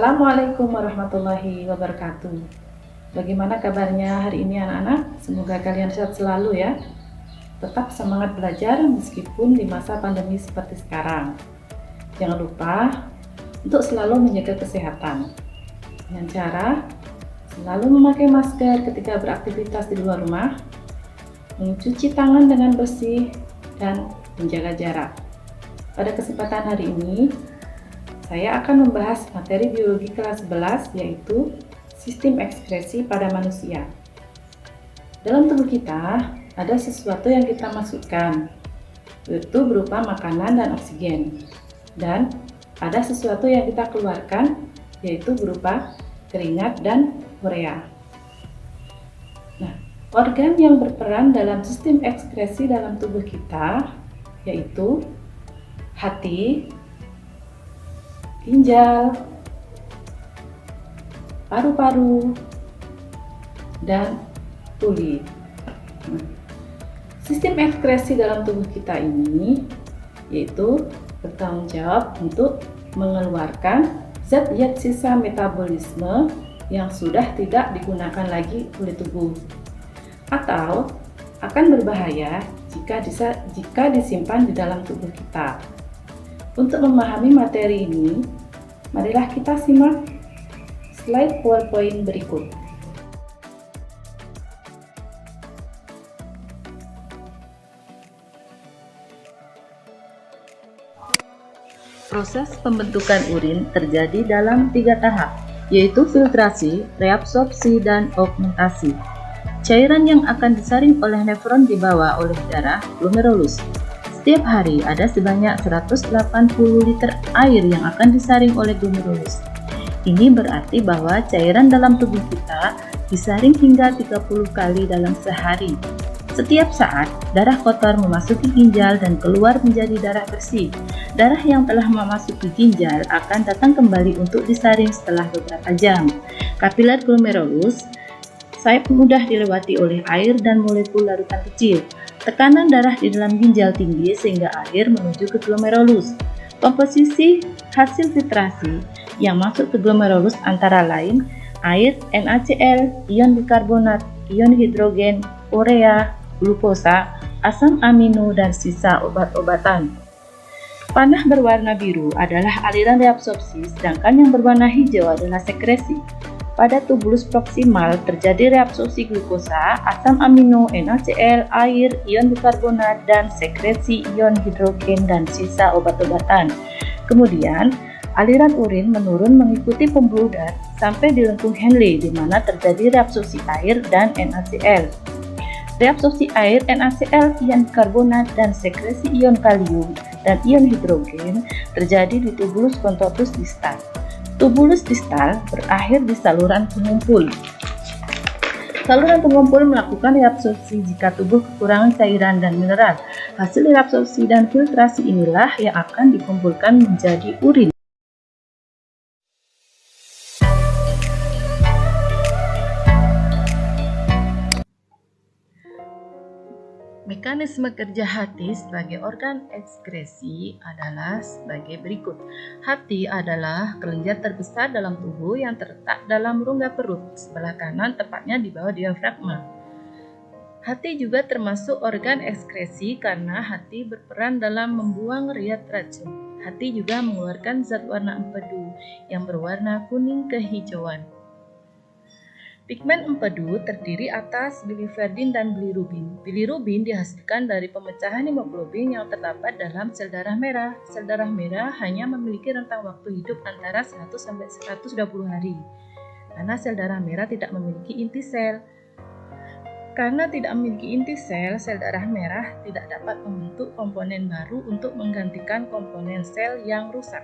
Assalamualaikum warahmatullahi wabarakatuh. Bagaimana kabarnya hari ini anak-anak? Semoga kalian sehat selalu ya. Tetap semangat belajar meskipun di masa pandemi seperti sekarang. Jangan lupa untuk selalu menjaga kesehatan. Dengan cara selalu memakai masker ketika beraktivitas di luar rumah, mencuci tangan dengan bersih, dan menjaga jarak. Pada kesempatan hari ini, saya akan membahas materi biologi kelas 11 yaitu sistem ekskresi pada manusia. Dalam tubuh kita ada sesuatu yang kita masukkan, yaitu berupa makanan dan oksigen. Dan ada sesuatu yang kita keluarkan, yaitu berupa keringat dan urea. Nah, organ yang berperan dalam sistem ekskresi dalam tubuh kita yaitu hati, ginjal, paru-paru, dan kulit. Sistem ekskresi dalam tubuh kita ini yaitu bertanggung jawab untuk mengeluarkan zat-zat sisa metabolisme yang sudah tidak digunakan lagi oleh tubuh atau akan berbahaya jika disimpan di dalam tubuh kita. Untuk memahami materi ini, marilah kita simak slide PowerPoint berikut. Proses pembentukan urin terjadi dalam 3 tahap, yaitu filtrasi, reabsorpsi, dan augmentasi. Cairan yang akan disaring oleh nefron dibawa oleh darah glomerulus. Setiap hari ada sebanyak 180 liter air yang akan disaring oleh glomerulus. Ini berarti bahwa cairan dalam tubuh kita disaring hingga 30 kali dalam sehari. Setiap saat, darah kotor memasuki ginjal dan keluar menjadi darah bersih. Darah yang telah memasuki ginjal akan datang kembali untuk disaring setelah beberapa jam. Kapiler glomerulus sayap mudah dilewati oleh air dan molekul larutan kecil. Tekanan darah di dalam ginjal tinggi sehingga air menuju ke glomerulus. Komposisi hasil filtrasi yang masuk ke glomerulus antara lain air, NaCl, ion bikarbonat, ion hidrogen, urea, glukosa, asam amino, dan sisa obat-obatan. Panah berwarna biru adalah aliran reabsorpsi, sedangkan yang berwarna hijau adalah sekresi. Pada tubulus proksimal terjadi reabsorpsi glukosa, asam amino, NaCl, air, ion bikarbonat, dan sekresi ion hidrogen dan sisa obat-obatan. Kemudian, aliran urin menurun mengikuti pembuluh darah sampai di lengkung Henle di mana terjadi reabsorpsi air dan NaCl. Reabsorpsi air, NaCl, ion bikarbonat, dan sekresi ion kalium dan ion hidrogen terjadi di tubulus contortus distal. Tubulus distal berakhir di saluran pengumpul. Saluran pengumpul melakukan reabsorpsi jika tubuh kekurangan cairan dan mineral. Hasil reabsorpsi dan filtrasi inilah yang akan dikumpulkan menjadi urin. Mekanisme kerja hati sebagai organ ekskresi adalah sebagai berikut. Hati adalah kelenjar terbesar dalam tubuh yang terletak dalam rongga perut, sebelah kanan tepatnya di bawah diafragma. Hati juga termasuk organ ekskresi karena hati berperan dalam membuang riat racun. Hati juga mengeluarkan zat warna empedu yang berwarna kuning kehijauan. Pigmen empedu terdiri atas biliverdin dan bilirubin. Bilirubin dihasilkan dari pemecahan hemoglobin yang terdapat dalam sel darah merah. Sel darah merah hanya memiliki rentang waktu hidup antara 100 sampai 120 hari. Karena sel darah merah tidak memiliki inti sel. Karena tidak memiliki inti sel, sel darah merah tidak dapat membentuk komponen baru untuk menggantikan komponen sel yang rusak.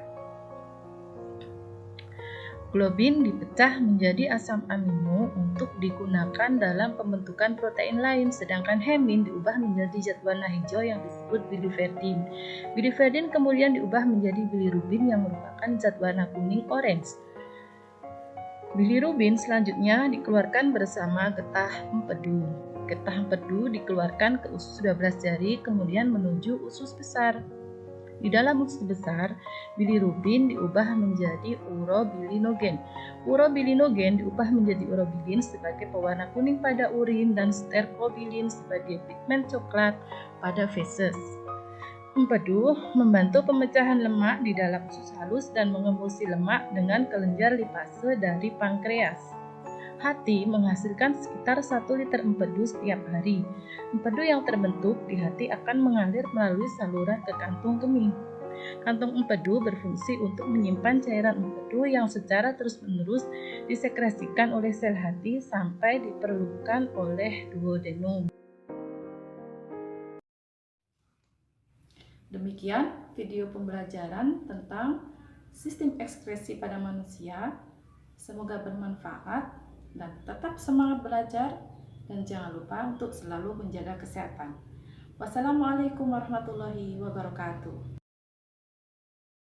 Globin dipecah menjadi asam amino untuk digunakan dalam pembentukan protein lain, sedangkan hemin diubah menjadi zat warna hijau yang disebut biliverdin. Biliverdin kemudian diubah menjadi bilirubin yang merupakan zat warna kuning orange. Bilirubin selanjutnya dikeluarkan bersama getah empedu. Getah empedu dikeluarkan ke usus 12 jari kemudian menuju usus besar. Di dalam usus besar, bilirubin diubah menjadi urobilinogen. Urobilinogen diubah menjadi urobilin sebagai pewarna kuning pada urin dan sterkobilin sebagai pigmen coklat pada feses. Empedu membantu pemecahan lemak di dalam usus halus dan mengemulsi lemak dengan kelenjar lipase dari pankreas. Hati menghasilkan sekitar 1 liter empedu setiap hari. Empedu yang terbentuk di hati akan mengalir melalui saluran ke kantung kemih. Kantung empedu berfungsi untuk menyimpan cairan empedu yang secara terus-menerus disekresikan oleh sel hati sampai diperlukan oleh duodenum. Demikian video pembelajaran tentang sistem ekskresi pada manusia. Semoga bermanfaat dan tetap semangat belajar, dan jangan lupa untuk selalu menjaga kesehatan. Wassalamualaikum warahmatullahi wabarakatuh.